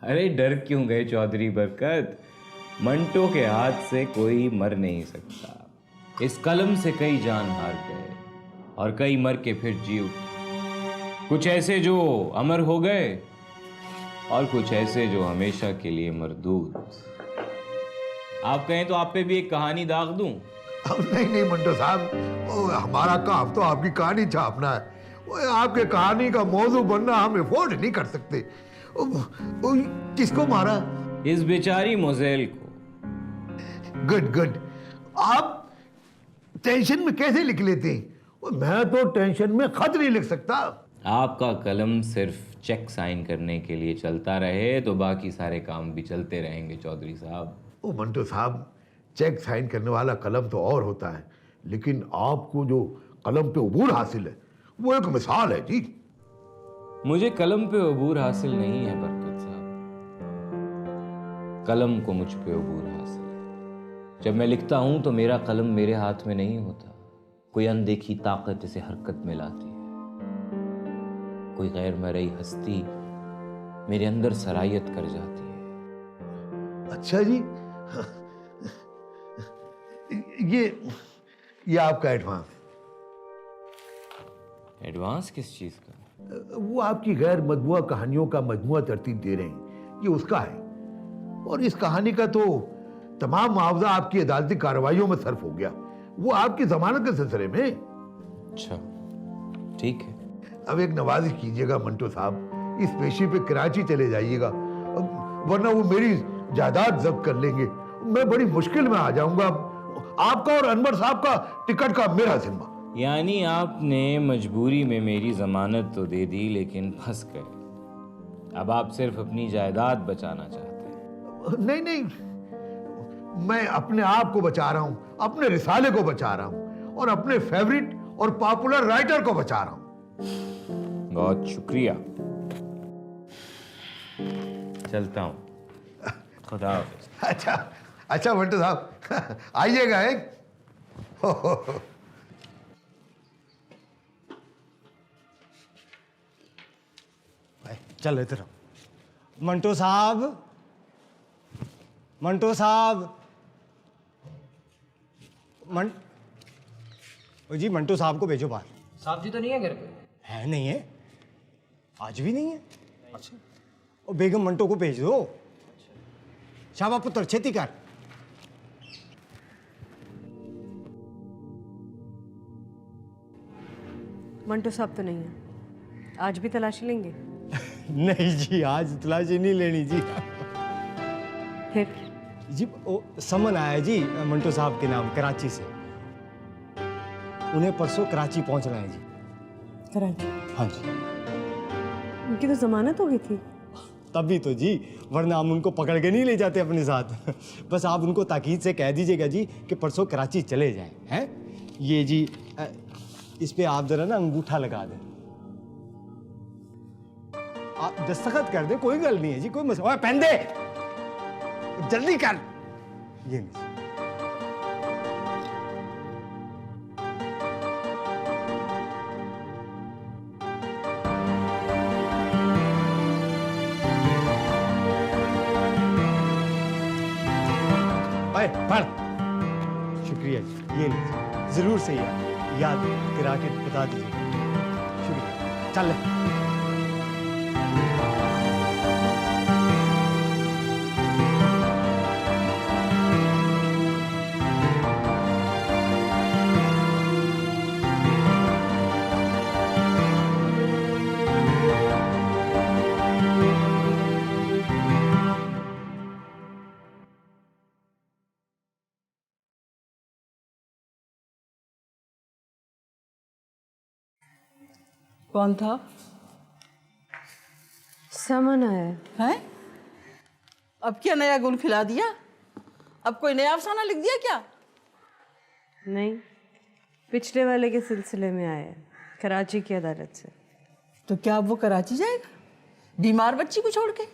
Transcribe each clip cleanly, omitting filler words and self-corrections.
अरे डर क्यों गए चौधरी बरकत? मंटो के हाथ से कोई मर नहीं सकता। इस कलम से कई जान हार गए और कई मर के फिर जी उठे। कुछ ऐसे जो अमर हो गए और कुछ ऐसे जो हमेशा के लिए मरदूद। आप कहें तो आप पे भी एक कहानी दाग दूं? नहीं नहीं मंटो साहब, हमारा काम तो आपकी कहानी छापना है। आपके कहानी का मौजू बनना हम अफोर्ड नहीं कर सकते। किसको मारा? इस बेचारी मोजेल को। Good good. आप टेंशन में कैसे लिख लेते हैं? मैं तो टेंशन में खत नहीं लिख सकता। आपका कलम सिर्फ चेक साइन करने के लिए चलता रहे तो बाकी सारे काम भी चलते रहेंगे चौधरी साहब। ओ मंटो साहब, चेक साइन करने वाला कलम तो और होता है, लेकिन आपको जो कलम पे अबूर हासिल है वो एक मिसाल है जी। मुझे कलम पे अबूर हासिल नहीं है बरकत साहब, कलम को मुझ पे अबूर हासिल है। जब मैं लिखता हूं तो मेरा कलम मेरे हाथ में नहीं होता, कोई अनदेखी ताकत इसे हरकत में लाती है। कोई गैर मरई हस्ती मेरे अंदर सरायत कर जाती है। अच्छा जी, ये आपका एडवांस। एडवांस किस चीज का? वो आपकी गैर मजमुआ कहानियों का मजमुआ तरतीब दे रहे हैं, ये उसका है। और इस कहानी का तो तमाम मुआवजा आपकी अदालती कार्रवाइयों में सर्फ हो गया, वो आपकी जमानत के सिलसिले में। अच्छा ठीक है। अब एक नवाजिश कीजिएगा मंटो साहब, इस पेशी पे कराची चले जाइएगा, वरना वो मेरी जायदाद जब्त कर लेंगे। मैं बड़ी मुश्किल में आ जाऊंगा। आपका और अनवर साहब का टिकट का मेरा जिम्मा। यानी आपने मजबूरी में मेरी जमानत तो दे दी लेकिन फंस गए। अब आप सिर्फ अपनी जायदाद बचाना चाहते हैं। नहीं नहीं, मैं अपने आप को बचा रहा हूं, अपने रिसाले को बचा रहा हूं और अपने फेवरेट और पॉपुलर राइटर को बचा रहा हूं। बहुत शुक्रिया, चलता हूं। खुदा हाफिज। अच्छा अच्छा मंटो साहब, आइएगा एक। चल इधर। मंटो साहब, मंटो साहब, जी मंटो साहब को भेजो बाहर। साहब जी तो नहीं है घर पे? है नहीं है, आज भी नहीं है। अच्छा, और बेगम मंटो को भेज दो। शाबा पुत्र छेती कर। मंटो साहब तो नहीं है, आज भी तलाशी लेंगे? नहीं जी, आज तलाशी नहीं लेनी जी। फिर जी वो समन आया जी मंटो साहब के नाम कराची से, उन्हें परसों कराची पहुंचना है जी। कराची? हाँ जी। उनकी तो जमानत हो गई थी। तभी तो जी, वरना हम उनको पकड़ के नहीं ले जाते अपने साथ। बस आप उनको ताकीद से कह दीजिएगा जी कि परसों कराची चले जाएं। हैं ये जी, इस पे आप जरा ना अंगूठा लगा दें, आप दस्तखत कर दें, कोई गल नहीं है जी, कोई मसला। ओए पहन दे, जल्दी कर। ये नहीं। पढ़। शुक्रिया जी, ये लीजिए, जरूर से याद करा के बता दीजिए। शुक्रिया, चल। कौन था? समन आया हैं? अब क्या नया गुल खिला दिया? अब कोई नया अफसाना लिख दिया क्या? नहीं, पिछले वाले के सिलसिले में आया है, कराची की अदालत से। तो क्या अब वो कराची जाएगा बीमार बच्ची को छोड़ के?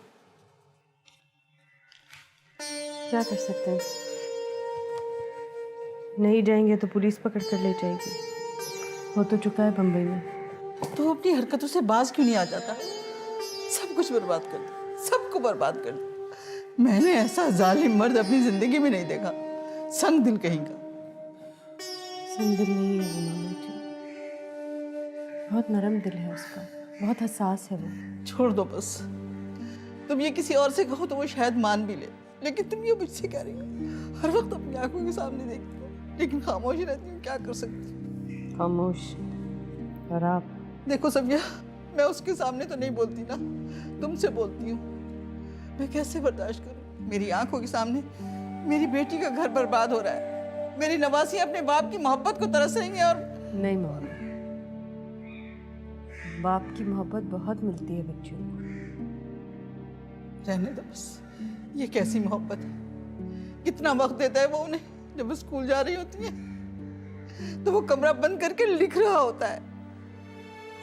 क्या कर सकते हैं, नहीं जाएंगे तो पुलिस पकड़ कर ले जाएगी। हो तो चुका है बम्बई में। तो अपनी हरकतों से बाज क्यों नहीं आ जाता? सब कुछ बर्बाद कर दिया, सब सबको बर्बाद कर दिया। मैंने ऐसा जालिम मर्द अपनी जिंदगी में नहीं देखा। संग दिल कहीं का। संदिल नहीं है वो मामा जी, बहुत नरम दिल है उसका, बहुत हसास है वो। छोड़ दो बस। तुम ये किसी और से कहो तो वो शायद मान भी ले, लेकिन तुम ये मुझसे कह रही हो। हर वक्त अपनी आंखों के सामने देखती हो लेकिन खामोश रहती हूँ, क्या कर सकती हूँ। खामोश। और आप? देखो सबिया, मैं उसके सामने तो नहीं बोलती ना, तुमसे बोलती हूँ। मैं कैसे बर्दाश्त करूँ? मेरी आंखों के सामने मेरी बेटी का घर बर्बाद हो रहा है। मेरी नवासियां अपने बाप की मोहब्बत को तरस रही हैं और नहीं मामा, बाप की मोहब्बत बहुत मिलती है बच्चों को। रहने दो बस। ये कैसी मोहब्बत है? कितना वक्त देता है वो उन्हें। जब वो स्कूल जा रही होती है तो वो कमरा बंद करके लिख रहा होता है,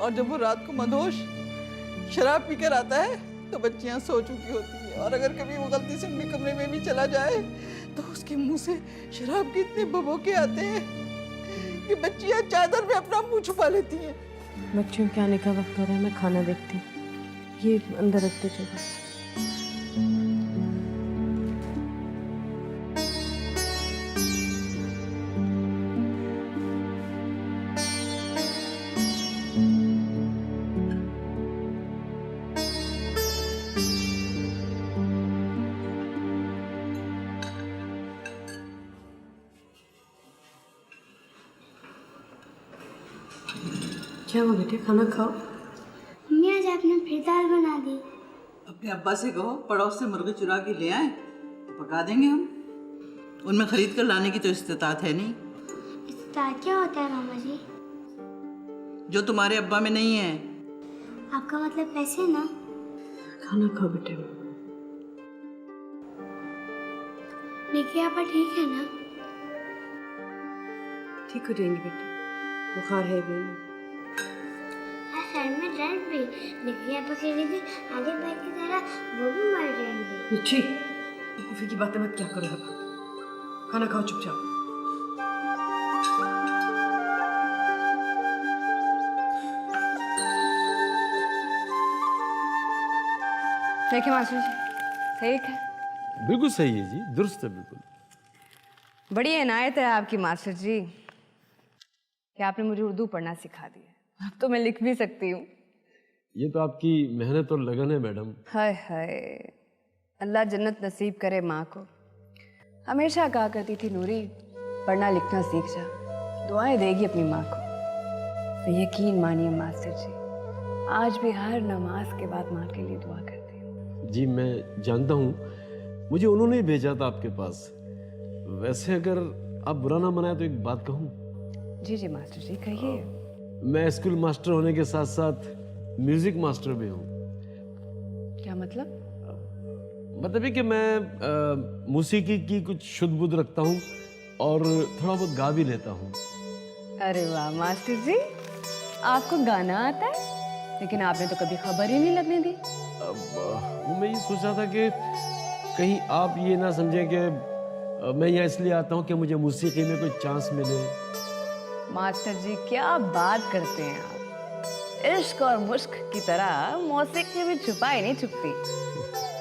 और जब वो रात को मदहोश शराब पीकर आता है तो बच्चियां सो चुकी होती है। और अगर कभी वो गलती से उनके कमरे में भी चला जाए तो उसके मुंह से शराब के इतने बबोके आते हैं कि बच्चियां चादर में अपना मुंह छुपा लेती हैं। बच्चों के आने का वक्त हो रहा है, मैं खाना देखती हूँ। ये अंदर रखते चलो। क्या हुआ बेटे, खाना खाओ। मम्मी आज आपने फिर दाल बना दी। अपने अब्बा से कहो पड़ोस से मुर्गे चुरा के ले आए तो पका देंगे हम। उनमें खरीद कर लाने की तो इस्तेतात है नहीं। इस्तेताद क्या होता है मामा जी? जो तुम्हारे अब्बा में नहीं है। आपका मतलब पैसे ना? खाना खाओ बेटे। निकी आपा ठीक है ना? ठीक हो जाएंगे बेटे, बुखार है भी। सर में दर्द भी। निकी आपा कह रही थी आगे भाई की तरह वो भी मर जाएंगे। मिच्छी, कुफी की बातें मत क्या करो अब। खाना खाओ चुपचाप। ठीक है मास्टर जी, ठीक है। बिल्कुल सही है जी, दुरुस्त है बिल्कुल। बड़ी इनायत है आपकी मास्टर जी कि आपने मुझे उर्दू पढ़ना सिखा दिया। अब तो मैं लिख भी सकती हूँ। ये तो आपकी मेहनत और लगन है मैडम। हाय हाय, अल्लाह जन्नत नसीब करे माँ को। हमेशा कहा करती थी नूरी, पढ़ना लिखना सीख जा, दुआएं देगी अपनी माँ को। तो यकीन मानिए मास्टर जी, आज भी हर नमाज के बाद माँ के लिए दुआ करती हूँ। जी मैं जानता हूँ, मुझे उन्होंने ही भेजा था आपके पास। वैसे अगर आप बुरा ना मनाए तो एक बात कहूँ? जी जी मास्टर जी, कहिए। मैं स्कूल मास्टर होने के साथ साथ म्यूजिक मास्टर भी हूँ। क्या मतलब? मतलब है कि मैं मौसीकी की कुछ शुद्ध बुद्ध रखता हूँ और थोड़ा बहुत गा भी लेता हूँ। अरे वाह मास्टर जी, आपको गाना आता है? लेकिन आपने तो कभी खबर ही नहीं लगने दी। वो मैं ये सोचा था कि कहीं आप ये ना समझें कि मैं यहाँ इसलिए आता हूँ कि मुझे मौसीकी में कोई चांस मिले। मास्टर जी क्या बात करते हैं आप। इश्क और मुश्क की तरह मौसीकी भी छुपाई नहीं छुपती।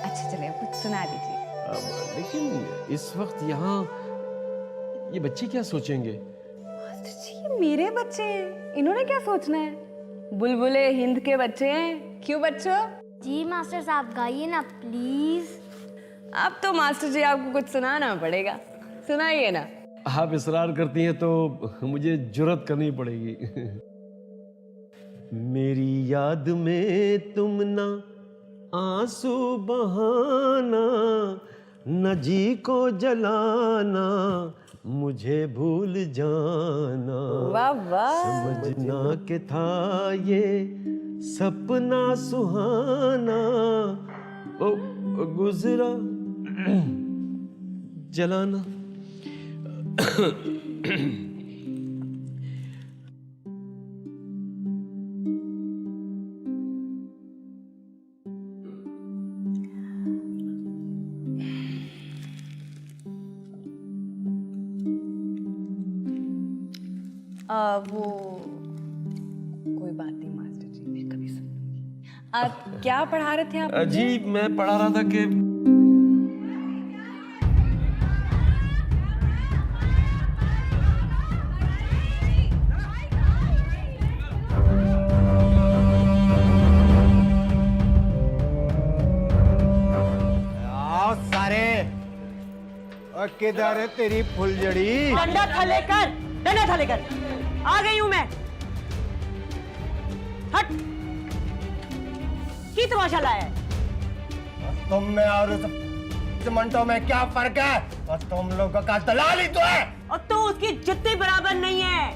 अच्छा चले कुछ सुना दीजिए। लेकिन इस वक्त यहाँ ये बच्चे क्या सोचेंगे? मास्टर जी ये मेरे बच्चे हैं, इन्होंने क्या सोचना है? बुलबुले हिंद के बच्चे हैं, क्यों बच्चों? जी मास्टर साहब गाइए ना प्लीज। अब तो मास्टर जी आपको कुछ सुनाना पड़ेगा, सुनाइए ना। आप इसरार करती हैं तो मुझे जुर्रत करनी पड़ेगी। मेरी याद में तुम ना आंसू बहाना, न जी को जलाना, मुझे भूल जाना। वाह वाह। समझना के था ये सपना सुहाना, ओ गुजरा जलाना। वो कोई बात नहीं मास्टर जी, मैं कभी सुन लूंगी। आप क्या पढ़ा रहे थे आप मुझे? जी मैं पढ़ा रहा था कि आओ सारे। और किधर है तेरी फुलझड़ी? डंडा था लेकर आ गई हूं मैं। हट, की तमाशा लाया है? तुम में और उस मंटो में क्या फर्क है? और तुम लोगों का दलाल ही तो है। और तू उसकी जुत्ती बराबर नहीं है।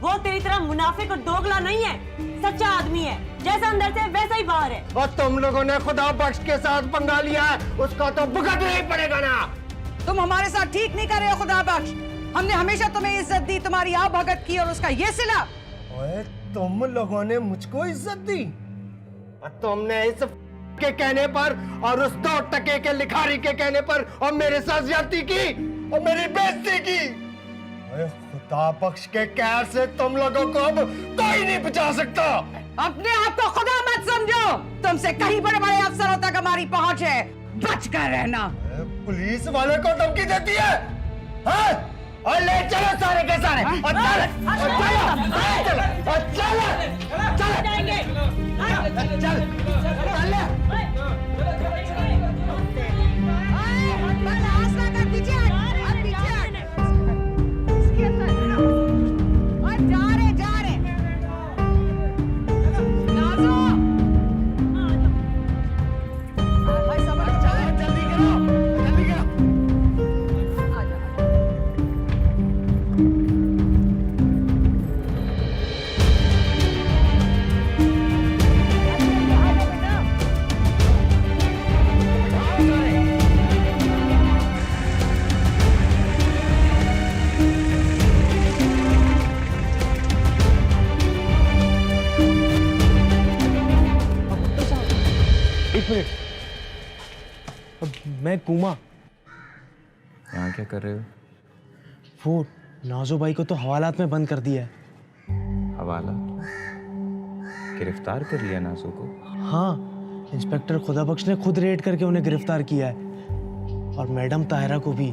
वो तेरी तरह मुनाफिक और दोगला नहीं है, सच्चा आदमी है, जैसा अंदर से वैसा ही बाहर है। और तुम लोगों ने खुदा बख्श के साथ पंगा लिया है, उसका तो भुगतना ही पड़ेगा ना। तुम हमारे साथ ठीक नहीं कर रहे हो खुदा बख्श। हमने हमेशा तुम्हें इज्जत दी, तुम्हारी आप भगत की, और उसका ये सिला। ओए, तुम लोगों ने मुझको इज्जत दी और तुमने इस के कहने पर और उस 2 टके के लिखारी के कहने पर और मेरे साथ ज्यादती की और मेरी बेइज्जती की। ओए, खुदा बख्श के कहर से तुम लोगों को अब कोई नहीं बचा सकता। अपने आप को खुदा मत समझो, तुमसे कहीं बड़े बड़े अफसरों तक हमारी पहुंच है, बच कर रहना। पुलिस वाले को धमकी देती है, हाँ? और ले चलो सारे के सारे और मैं कुमा। यहाँ क्या कर रहे हो? वो नाजो भाई को तो हवालात में बंद कर दिया है। हवाला? गिरफ्तार कर लिया नाजो को? हाँ, इंस्पेक्टर खुदाबख्श ने खुद रेड करके उन्हें गिरफ्तार किया है, और मैडम ताहिरा को भी।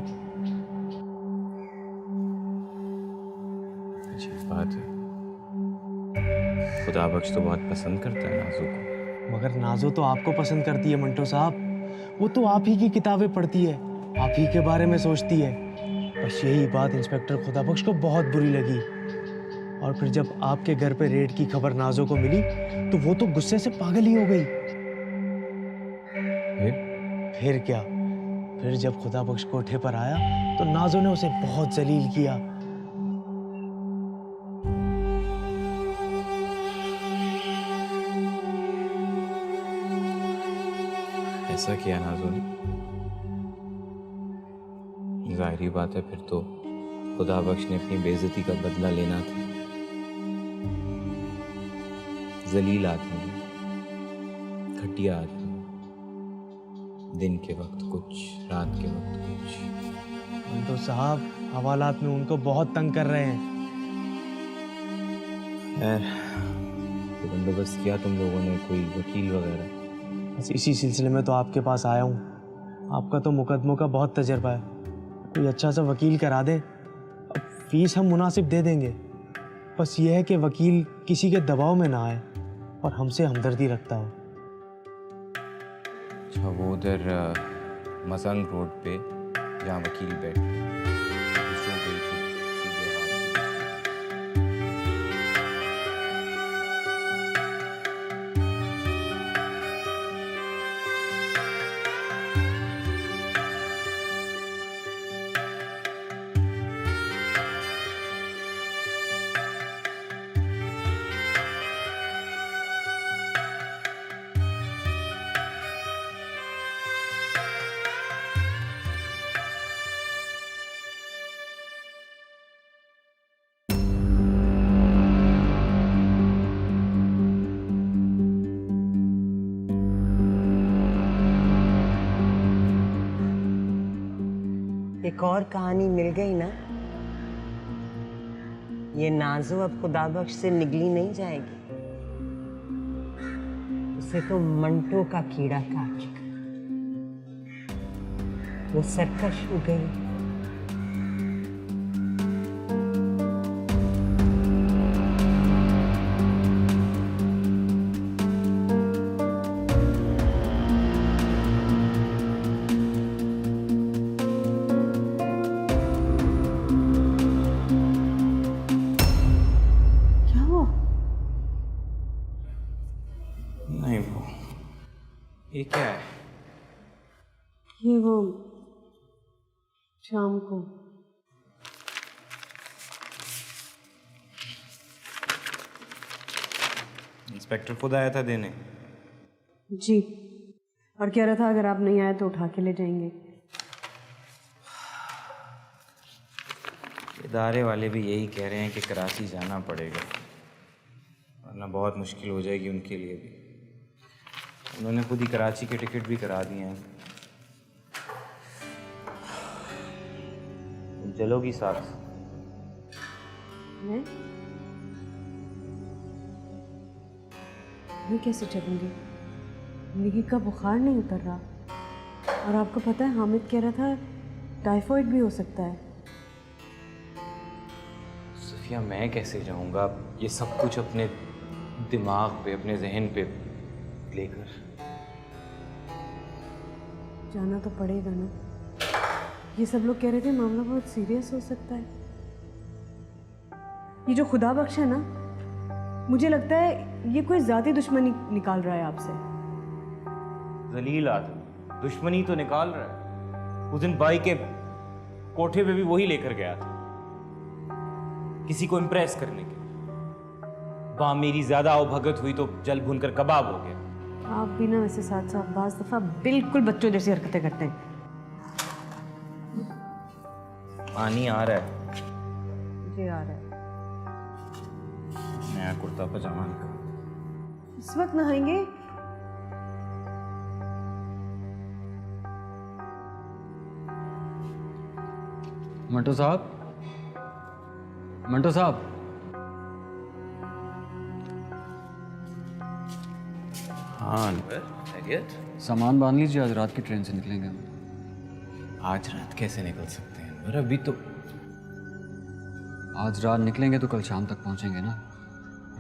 अजीब बात है, खुदाबख्श तो बहुत पसंद करता है नाजो को। मगर नाजो तो आपको पसंद करती है मंटो साहब। वो तो आप ही की किताबें पढ़ती है, आप ही के बारे में सोचती है। बस यही बात इंस्पेक्टर खुदाबख्श को बहुत बुरी लगी, और फिर जब आपके घर पे रेड की खबर नाजो को मिली तो वो तो गुस्से से पागल ही हो गई। फिर क्या, फिर जब खुदाबख्श कोठे पर आया तो नाजो ने उसे बहुत जलील किया। ऐसा किया नाजो ने? जाहिर बात है, फिर तो खुदाबख्श ने अपनी बेइज्जती का बदला लेना था। जलील आदमी, घटिया आदमी, दिन के वक्त कुछ, रात के वक्त कुछ। मंटो साहब हवालात में उनको बहुत तंग कर रहे हैं। तो बंदोबस्त किया तुम लोगों ने, कोई वकील वगैरह? बस इसी सिलसिले में तो आपके पास आया हूँ। आपका तो मुकदमों का बहुत तजर्बा है, कोई अच्छा सा वकील करा दें। अब फीस हम मुनासिब दे देंगे, बस ये है कि वकील किसी के दबाव में ना आए और हमसे हमदर्दी रखता हो। अच्छा, वो उधर मसंग रोड पे जहाँ वकील बैठे एक और कहानी मिल गई ना। ये नाजो अब खुदाबख्श से निगली नहीं जाएगी। उस से तो मंटो का कीड़ा काट चुका। वो सरकश हो गई। नहीं वो ये क्या है? ये वो शाम को इंस्पेक्टर खुद आया था देने। जी, और कह रहा था अगर आप नहीं आए तो उठा के ले जाएंगे। इदारे वाले भी यही कह रहे हैं कि कराची जाना पड़ेगा, वरना बहुत मुश्किल हो जाएगी उनके लिए भी। उन्होंने खुद ही कराची के टिकट भी करा दिए हैं। तुम चलोगी साथ? मैं कैसे चलूँगी? निकी का बुखार नहीं उतर रहा, और आपको पता है हामिद कह रहा था टाइफाइड भी हो सकता है। सफिया, मैं कैसे जाऊंगा ये सब कुछ अपने दिमाग पे, अपने जहन पे लेकर? जाना तो पड़ेगा ना। ये सब लोग कह रहे थे मामला बहुत सीरियस हो सकता है। ये जो खुदा बख्श है ना, मुझे लगता है ये कोई ज़ाती दुश्मनी निकाल रहा है आपसे। जलील आदमी दुश्मनी तो निकाल रहा है। उस दिन बाई के कोठे पे भी वही लेकर गया था, किसी को इम्प्रेस करने के। वहां मेरी ज्यादा आवभगत हुई तो जल भुनकर कबाब हो गया। आप भी ना वैसे साथ साथ बाज दफा बिल्कुल बच्चों जैसी हरकतें करते हैं। पानी आ रहा है। जी आ रहा है। नया कुर्ता पजामा निकाल। इस वक्त नहाएंगे? मंटो साहब, मंटो साहब। हाँ अनवर, खैरियत? सामान बांध लीजिए, आज रात की ट्रेन से निकलेंगे हम। आज रात कैसे निकल सकते हैं अनवर? अभी तो आज रात निकलेंगे तो कल शाम तक पहुंचेंगे ना।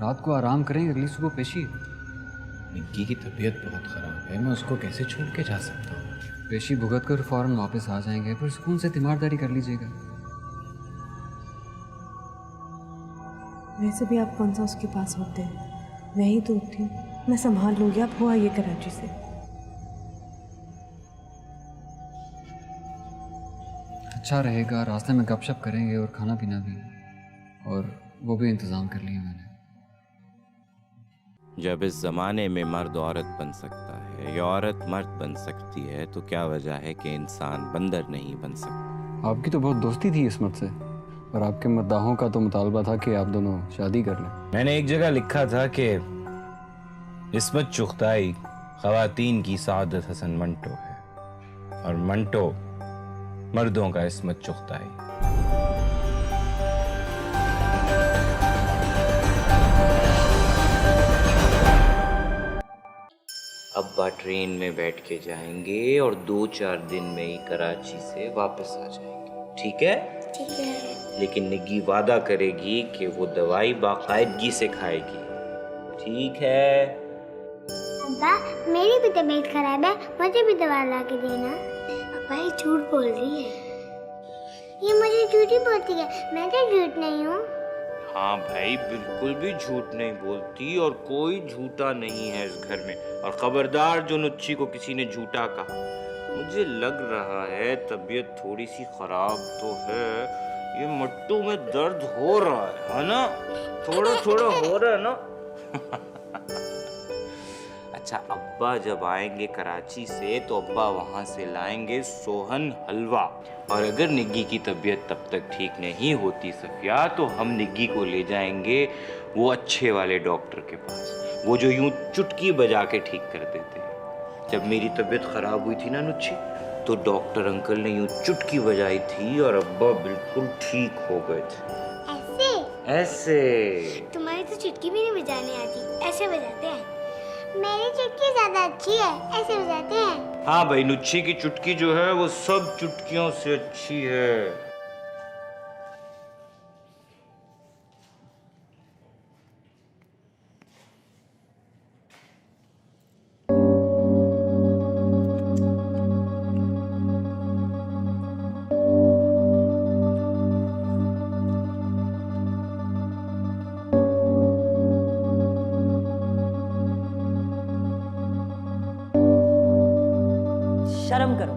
रात को आराम करेंगे, अगली सुबह पेशी। निक्की की तबीयत बहुत ख़राब है, मैं उसको कैसे छोड़ के जा सकता हूँ? पेशी भुगत कर फौरन वापस आ जाएंगे, पर सुकून से तीमारदारी कर लीजिएगा। वैसे भी आप कौन सा उसके पास होते हैं? मैं ही तो थी, मैं संभाल लूंगी। आप हो आइए कराची से। अच्छा रहेगा, रास्ते में गपशप करेंगे और खाना पीना भी, और वो भी इंतज़ाम कर लिया मैंने। जब इस ज़माने में मर्द औरत बन सकता है या औरत मर्द बन सकती है, तो क्या वजह है कि इंसान बंदर नहीं बन सकता? आपकी तो बहुत दोस्ती थी इस्मत से, और आपके मद्दाहों का तो मुतालबा था कि आप दोनों शादी कर लें। मैंने एक जगह लिखा था कि इस्मत चुगताई ख़वातीन की सादत हसन मंटो है, और मंटो मर्दों का इस्मत चुगताई। अब्बा ट्रेन में बैठ के जाएंगे और 2-4 दिन में ही कराची से वापस आ जाएंगे, ठीक है? ठीक है। लेकिन निग्गी वादा करेगी कि वो दवाई बाकायदगी से खाएगी, ठीक है? अब्बा, मेरी भी तबीयत खराब है, मुझे भी दवा ला के देना। अब्बा ये झूठ बोल रही है। ये मुझे झूठी बोलती है, मैं तो झूठ नहीं हूँ। हाँ भाई, बिल्कुल भी झूठ नहीं बोलती, और कोई झूठा नहीं है इस घर में। और खबरदार जो नुच्ची को किसी ने झूठा कहा। मुझे लग रहा है तबीयत थोड़ी सी खराब तो है, ये मट्टू में दर्द हो रहा है ना? थोड़ा थोड़ा हो रहा है ना? अच्छा, अब्बा जब आएंगे कराची से तो अब्बा वहाँ से लाएंगे सोहन हलवा, और अगर निग्गी की तबीयत तब तक ठीक नहीं होती सफिया, तो हम निग्गी को ले जाएंगे वो अच्छे वाले डॉक्टर के पास, वो जो यूं चुटकी बजा के ठीक कर देते हैं। जब मेरी तबीयत खराब हुई थी ना नुच्छी, तो डॉक्टर अंकल ने यूं चुटकी बजाई थी और अब्बा बिल्कुल ठीक हो गए थे। ऐसे? तुम्हारी तो चुटकी भी नहीं बजाने आती, ऐसे बजाते हैं। मेरी चुटकी ज्यादा अच्छी है, ऐसे बजाते हैं। हाँ भाई, नुच्छी की चुटकी जो है वो सब चुटकियों से अच्छी है। शर्म करो,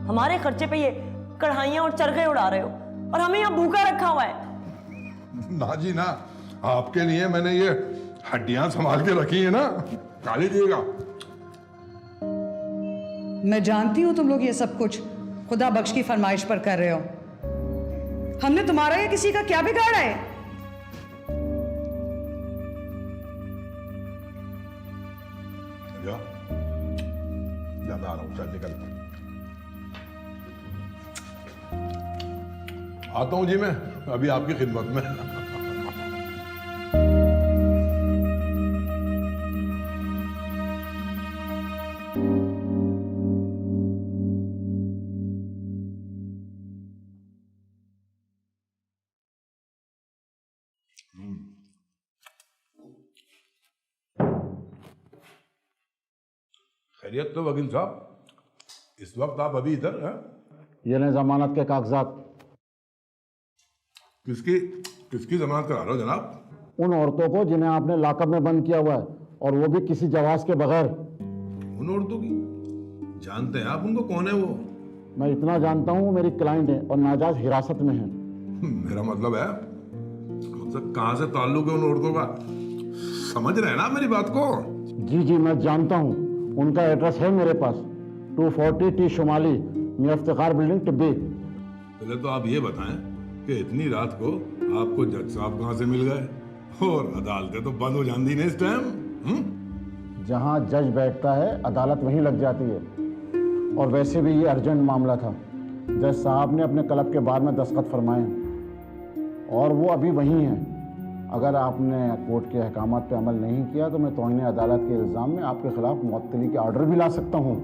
हमारे खर्चे पे ये कढ़ाइयाँ और चरखे उड़ा रहे हो और हमें यहाँ भूखा रखा हुआ है। ना जी ना, आपके लिए मैंने ये हड्डियां संभाल के रखी है ना, खा लीजिएगा। मैं जानती हूँ तुम लोग ये सब कुछ खुदा बख्श की फरमाइश पर कर रहे हो। हमने तुम्हारा या किसी का क्या बिगाड़ा है? ज्यादा आ रहा हूँ, निकल आता हूँ जी, मैं अभी आपकी खिदमत में। खैरियत तो वकील साहब, इस वक्त आप अभी इधर हैं? ये लें जमानत के कागजात। किसकी किसकी जमानत करा रहे हो जनाब? उन औरतों को जिन्हें आपने लॉकअप में बंद किया हुआ है, और वो भी किसी जवाब के बगैर। उन औरतों की जानते हैं आप उनको? कौन है वो? मैं इतना जानता हूँ, वो मेरी क्लाइंट है और नाजायज हिरासत में है। मेरा मतलब है, मतलब कहाँ से ताल्लुक है उन औरतों का? समझ रहे हैं ना आप मेरी बात को? जी जी मैं जानता हूँ, उनका एड्रेस है मेरे पास, 240 टी शुमाली, मियां इफ्तिखार बिल्डिंग, टिब्बी। पहले तो आप ये बताएं कि इतनी रात को आपको जज साहब कहाँ से मिल गए? और अदालतें तो बंद हो जाती हैं इस टाइम। जहाँ जज बैठता है अदालत वहीं लग जाती है। और वैसे भी ये अर्जेंट मामला था, जज साहब ने अपने तलब के बाद में दस्तखत फरमाए और वो अभी वहीं हैं। अगर आपने कोर्ट के अहकामात पे अमल नहीं किया तो मैं तौहीन अदालत के इल्ज़ाम में आपके खिलाफ मुअत्तली के ऑर्डर भी ला सकता हूँ।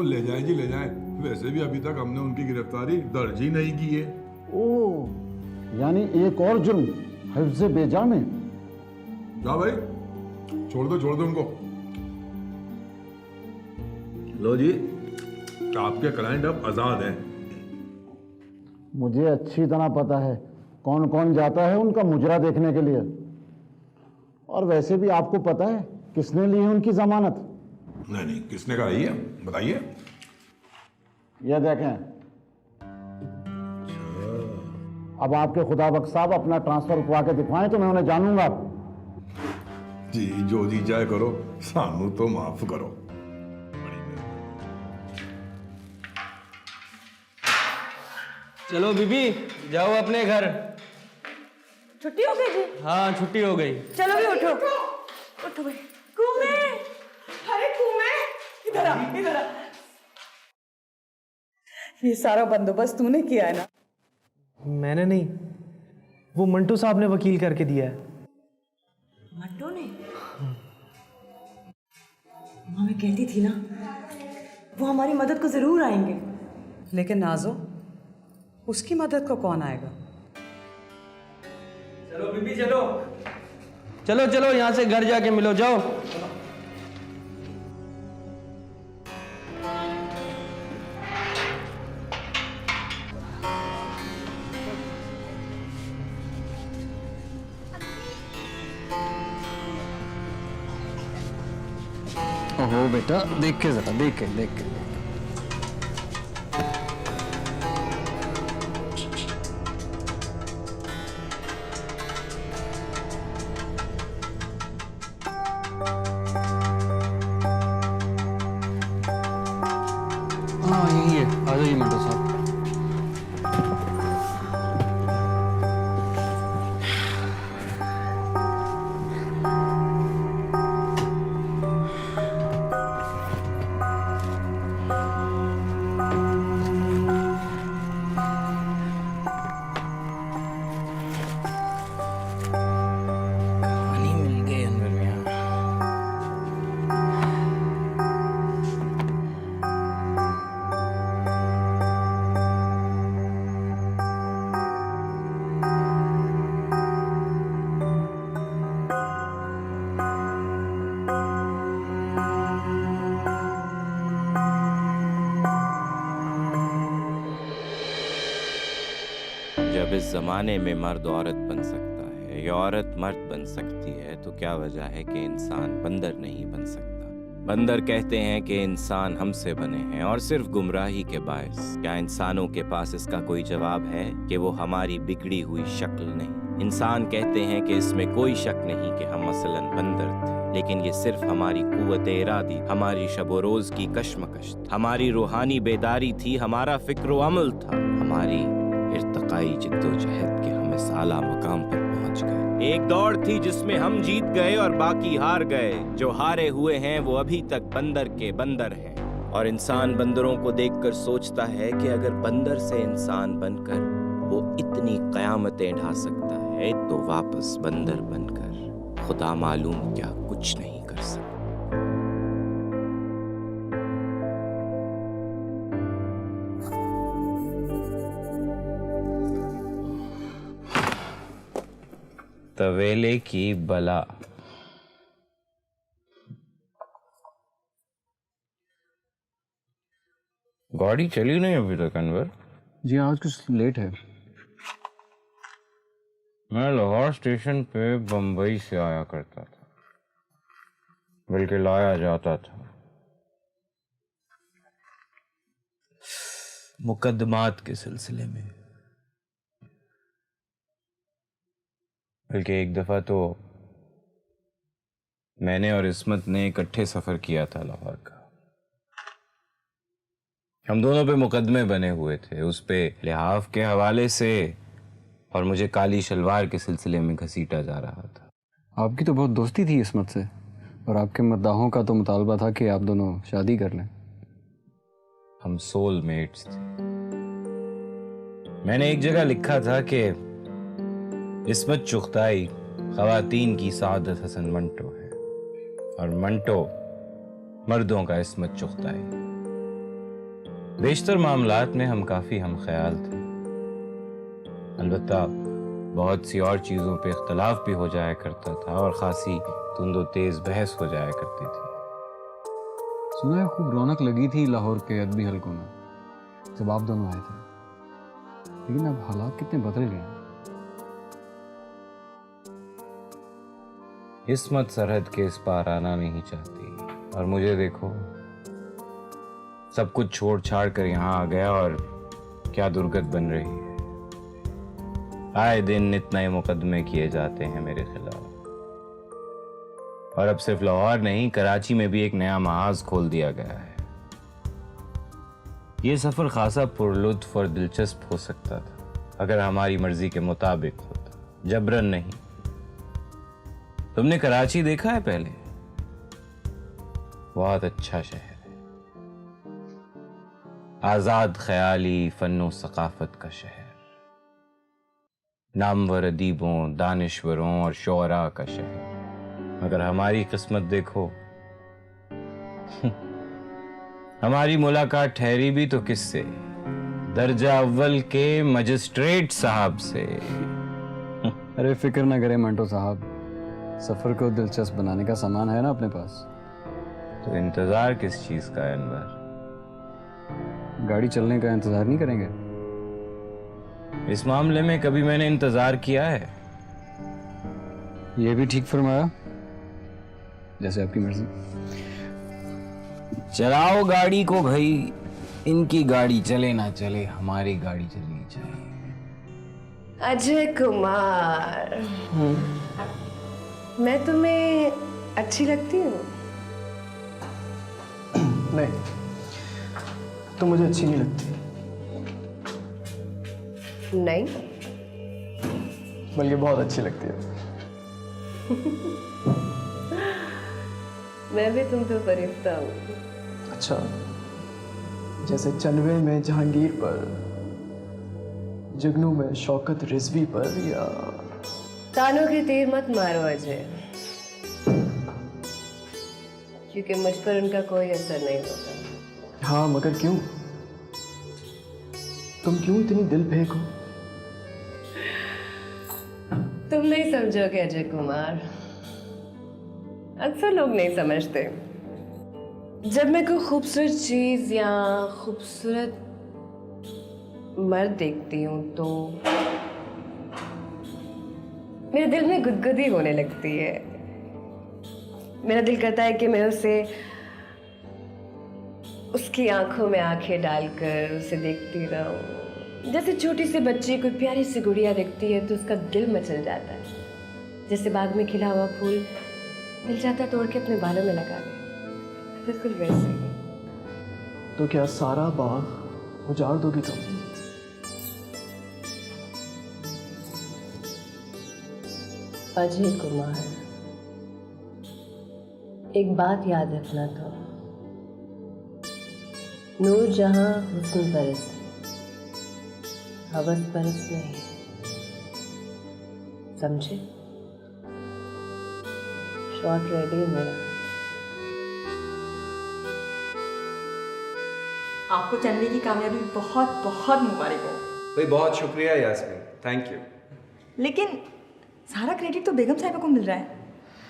ले जाएं जी, ले जाएं। वैसे भी अभी तक हमने उनकी गिरफ्तारी दर्ज ही नहीं की है। ओह, यानी एक और जुर्म हिफ्ज़ बेजा में। जा भाई, छोड़ दो उनको। लो जी, आपके क्लाइंट अब आजाद हैं। मुझे अच्छी तरह पता है कौन कौन जाता है उनका मुजरा देखने के लिए। और वैसे भी आपको पता है किसने ली है उनकी जमानत? नहीं, किसने कराई है बताइए। ये देखें, अब आपके खुदाबख्श साहब अपना ट्रांसफर रुकवा के दिखवाएं तो मैं उन्हें जानूंगा। जी जो जी जाए करो, सानू तो माफ करो। चलो बीबी, जाओ अपने घर। छुट्टी हो गई जी? हाँ छुट्टी हो गई। चलो भी उठो, उठो भाई। कुमे, अरे कुमे, इधर आ। ये सारा बंदोबस्त तूने किया है ना? मैंने नहीं, वो मंटू साहब ने वकील करके दिया है। मंटू ने? माँ मैं कहती थी ना, वो हमारी मदद को जरूर आएंगे। लेकिन नाजो, उसकी मदद को कौन आएगा? चलो बीबी चलो, चलो यहाँ से घर जाके मिलो, जाओ। ओहो बेटा, देख के जरा, देख के। हाँ यही है, आ जाइए मंटू साहब। पानी मिल गए अंदर में। इस जमाने में मर्द औरत बन सकता है या औरत मर्द बन सकती है, तो क्या वजह है कि इंसान बंदर नहीं बन सकता? बंदर कहते हैं कि इंसान हमसे बने हैं और सिर्फ गुमराही के बायस। क्या इंसानों के पास इसका कोई जवाब है कि वो हमारी बिगड़ी हुई शक्ल नहीं? इंसान कहते हैं कि इसमें कोई शक नहीं कि हम मसलन बंदर थे, लेकिन ये सिर्फ हमारी कुव्वत इरादी, हमारी शबो रोज की कश्मकश, हमारी रूहानी बेदारी थी, हमारा फिक्र अमल था, हमारी इर्तकाई जिद्दोजहद के हम इस आला मकाम पर पहुंच गए। एक दौड़ थी जिसमें हम जीत गए और बाकी हार गए। जो हारे हुए हैं वो अभी तक बंदर के बंदर हैं। और इंसान बंदरों को देखकर सोचता है कि अगर बंदर से इंसान बनकर वो इतनी कयामतें ढा सकता है, तो वापस बंदर बनकर खुदा मालूम क्या कुछ नहीं कर सकता। तवेले की बला। गाड़ी चली नहीं अभी तक अनवर? जी आज कुछ लेट है। मैं लाहौर स्टेशन पे बम्बई से आया करता था, बल्कि लाया जाता था। मुकदमात के सिलसिले में। बल्कि एक दफा तो मैंने और इस्मत ने इकट्ठे सफर किया था लाहौर का। हम दोनों पे मुकदमे बने हुए थे, उस पे लिहाफ के हवाले से और मुझे काली शलवार के सिलसिले में घसीटा जा रहा था। आपकी तो बहुत दोस्ती थी इस्मत से, और आपके मद्दाहों का तो मुतालबा था कि आप दोनों शादी कर लें। हम सोलमेट्स थे। मैंने एक जगह लिखा था कि इस्मत चुगताई ख़वातीन की सादत हसन मंटो है, और मंटो मर्दों का इस्मत चुगताई। बेशतर मामलात में हम काफ़ी हम ख्याल थे। अलबत्ता बहुत सी और चीज़ों पे इख्तलाफ भी हो जाया करता था, और ख़ासी तुंदो तेज़ बहस हो जाया करती थी। सुना है खूब रौनक लगी थी लाहौर के अदबी हलकों में जब आप दोनों आए थे, लेकिन अब हालात कितने बदल गए। इस्मत सरहद के इस पार आना नहीं चाहती, और मुझे देखो, सब कुछ छोड़ छाड़ कर यहाँ आ गया और क्या दुर्गत बन रही है। आए दिन नित नए मुकदमे किए जाते हैं मेरे खिलाफ, और अब सिर्फ लाहौर नहीं, कराची में भी एक नया महाज खोल दिया गया है। ये सफर खासा पुरलुत्फ और दिलचस्प हो सकता था अगर हमारी मर्जी के मुताबिक होता, जबरन नहीं। तुमने कराची देखा है पहले? बहुत अच्छा शहर है, आजाद ख्याली फन्नो सकाफत का शहर, नामवर अदीबों, दानिश्वरों और शोरा का शहर। मगर हमारी किस्मत देखो, हमारी मुलाकात ठहरी भी तो किससे? दर्जा अव्वल के मजिस्ट्रेट साहब से। अरे फिक्र ना करें मंटो साहब, सफर को दिलचस्प बनाने का सामान है ना अपने पास। तो इंतजार किस चीज का है अनवर? गाड़ी चलने का इंतजार नहीं करेंगे? इस मामले में कभी मैंने इंतजार किया है? यह भी ठीक फरमाया, जैसे आपकी मर्जी। चलाओ गाड़ी को भाई, इनकी गाड़ी चले ना चले, हमारी गाड़ी चलनी चाहिए। अजय कुमार, मैं तुम्हें अच्छी लगती हूँ? नहीं, तो मुझे अच्छी नहीं लगती। नहीं, बल्कि बहुत अच्छी लगती है। मैं भी तुम पे फरिश्ता हूँ। अच्छा, जैसे चनवे में जहांगीर पर, जुगनू में शौकत रिजवी पर, या तानों के तीर मत मारो अजय, क्योंकि मुझ पर उनका कोई असर नहीं होता। हाँ, मगर क्यों? तुम क्यों इतनी दिल फेंक हो? तुम नहीं समझोगे अजय कुमार, अक्सर लोग नहीं समझते। जब मैं कोई खूबसूरत चीज या खूबसूरत मर्द देखती हूँ तो मेरे दिल में गुदगुदी होने लगती है। मेरा दिल करता है कि मैं उसकी आंखों में आंखें डालकर उसे देखती रहूं। जैसे छोटी सी बच्ची कोई प्यारी सी गुड़िया देखती है तो उसका दिल मचल जाता है। जैसे बाग में खिला हुआ फूल दिल चाहता है तोड़ के अपने बालों में लगा दे, बिल्कुल वैसे ही। तो क्या सारा बाग उजाड़ दोगी तुम? अजय कुमार, एक बात याद रखना तो, नूर जहां हुस्न परस है, हवस परस नहीं, समझे? शॉट रेडी मेरा। आपको चंदे की कामयाबी बहुत बहुत मुबारक हो। भाई बहुत शुक्रिया यास्मीन, थैंक यू। लेकिन सारा क्रेडिट तो बेगम साहिबा को मिल रहा है।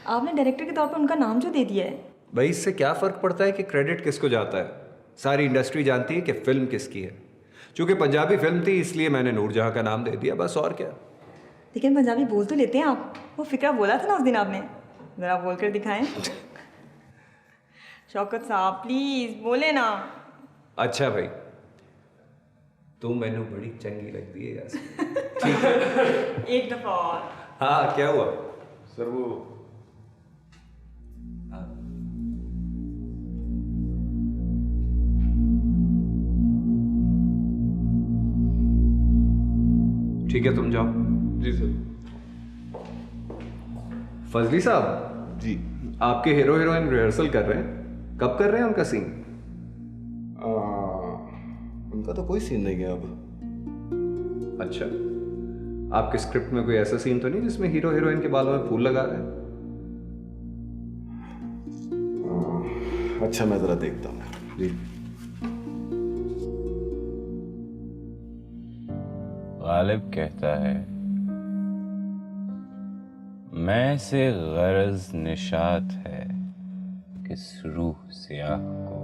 आपने डायरेक्टर के तौर पर उनका नाम जो दे दिया है। भाई इससे क्या फ़र्क पड़ता है कि क्रेडिट किसको जाता है? सारी इंडस्ट्री जानती है कि फिल्म किसकी है। चूंकि पंजाबी फिल्म थी इसलिए मैंने नूरजहां का नाम दे दिया, बस और क्या। लेकिन पंजाबी बोल तो लेते हैं आप। वो फिक्रा बोला था ना उस दिन आपने, ज़रा बोल कर दिखाएं। शौकत साहब प्लीज़ बोले ना। अच्छा भाई, तू मैनू बड़ी चंगी लगती है यास्मीन। ठीक है एक दफ़ा और। हाँ क्या हुआ? सर वो ठीक है तुम जाओ। जी सर। फजली साहब जी। आपके हीरो हीरोइन रिहर्सल कर रहे हैं, कब कर रहे हैं उनका सीन? उनका तो कोई सीन नहीं है अब। अच्छा, आपके स्क्रिप्ट में कोई ऐसा सीन तो नहीं जिसमें हीरो हीरोइन के बालों में फूल लगा रहे हैं? अच्छा मैं जरा देखता हूँ। जी। गालिब कहता है, मैं से गरज निशात है किस रूह सियाह को,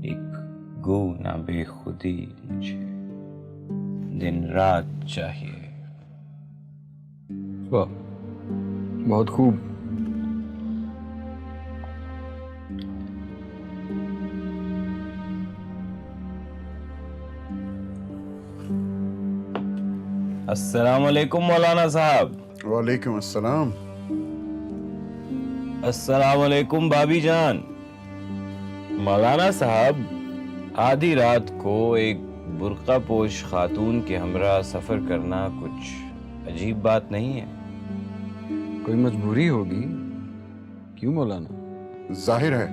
एक गो ना बेखुदी मुझे दिन रात चाहिए। वाह, बहुत खूब। अस्सलाम वालेकुम मौलाना साहब। वालेकुम अस्सलाम। अस्सलाम वालेकुम भाभी जान। मौलाना साहब, आधी रात को एक बुर्का पोश खातून के हमरा सफर करना कुछ अजीब बात नहीं है? कोई मजबूरी होगी। क्यों मौलाना? जाहिर है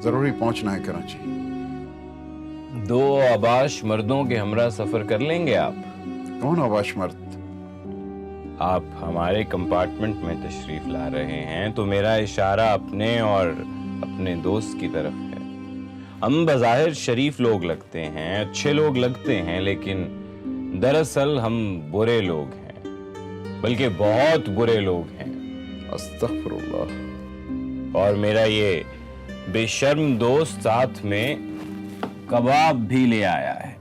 जरूरी पहुंचना है कराची। दो आबाश मर्दों के हमरा सफर कर लेंगे आप? कौन आबाश मर्द? आप हमारे कंपार्टमेंट में तशरीफ ला रहे हैं तो मेरा इशारा अपने और अपने दोस्त की तरफ है। हम बज़ाहिर शरीफ लोग लगते हैं, अच्छे लोग लगते हैं, लेकिन दरअसल हम बुरे लोग हैं, बल्कि बहुत बुरे लोग हैं। अस्तग़फिरुल्लाह। और मेरा ये बेशर्म दोस्त साथ में कबाब भी ले आया है।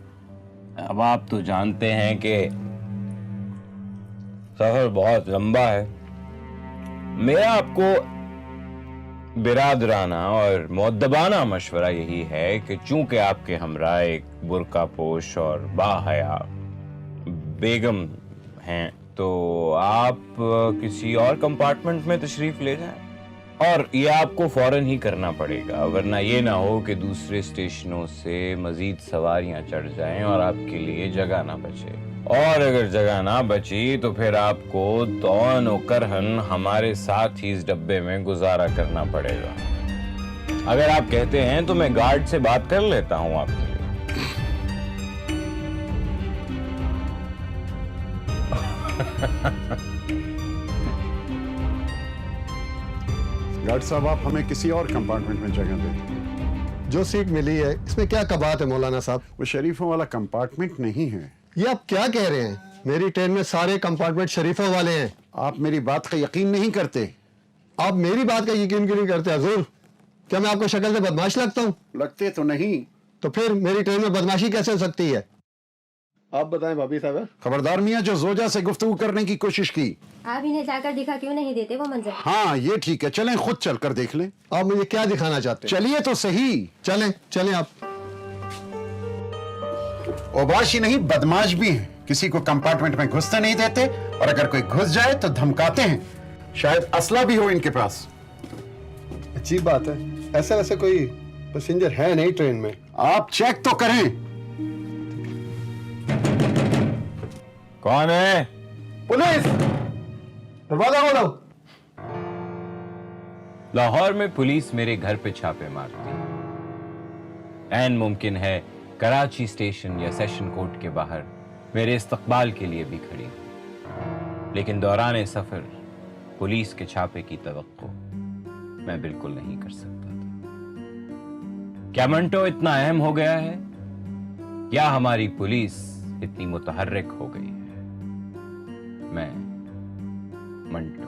अब आप तो जानते हैं कि सफर बहुत लंबा है। मेरा आपको बिरादराना और मुअद्दबाना मशवरा यही है कि चूंकि आपके हमरा एक बुर्का पोश और बाहया बेगम हैं, तो आप किसी और कंपार्टमेंट में तशरीफ ले जाएं। और ये आपको फौरन ही करना पड़ेगा, वरना ये ना हो कि दूसरे स्टेशनों से मजीद सवारियां चढ़ जाएं और आपके लिए जगह ना बचे। और अगर जगह ना बची तो फिर आपको तौन और करहन हमारे साथ ही इस डब्बे में गुजारा करना पड़ेगा। अगर आप कहते हैं तो मैं गार्ड से बात कर लेता हूं आपके लिए। गार्ड साहब आप हमें किसी और कंपार्टमेंट में जगह दे दें। जो सीट मिली है इसमें क्या कबात है मौलाना साहब? वो शरीफों वाला कंपार्टमेंट नहीं है। ये आप क्या कह रहे हैं? मेरी ट्रेन में सारे कंपार्टमेंट शरीफों वाले हैं। आप मेरी बात का यकीन नहीं करते। आप मेरी बात का यकीन क्यों नहीं करते हजूर? क्या मैं आपको शक्ल से बदमाश लगता हूँ? लगते तो नहीं। तो फिर मेरी ट्रेन में बदमाशी कैसे हो सकती है? आप बताएं भाभी साहब। खबरदार मियाँ, जो जोजा से गुफ्तगू करने की कोशिश की। आप इन्हें जाकर दिखा क्यों नहीं देते वो मंजर? हाँ ये ठीक है, चलें खुद चल कर देख लें। आप मुझे क्या दिखाना चाहते हैं? चलिए तो सही। चलें चलें आप। ओबाशी नहीं, बदमाश भी हैं। किसी को कंपार्टमेंट में घुसने नहीं देते, और अगर कोई घुस जाए तो धमकाते हैं। शायद असला भी हो इनके पास। अच्छी बात है, ऐसा वैसे कोई पैसेंजर है नहीं ट्रेन में। आप चेक तो करें। कौन है? पुलिस, दरवाजा खोलो। लाहौर में पुलिस मेरे घर पे छापे मारती है। ऐन मुमकिन है कराची स्टेशन या सेशन कोर्ट के बाहर मेरे इस्तकबाल के लिए भी खड़ी, लेकिन दौरान सफर पुलिस के छापे की तवक्को मैं बिल्कुल नहीं कर सकता था। क्या मंटो इतना अहम हो गया है? क्या हमारी पुलिस इतनी मुतहर्रिक हो गई है? मैं मंटो।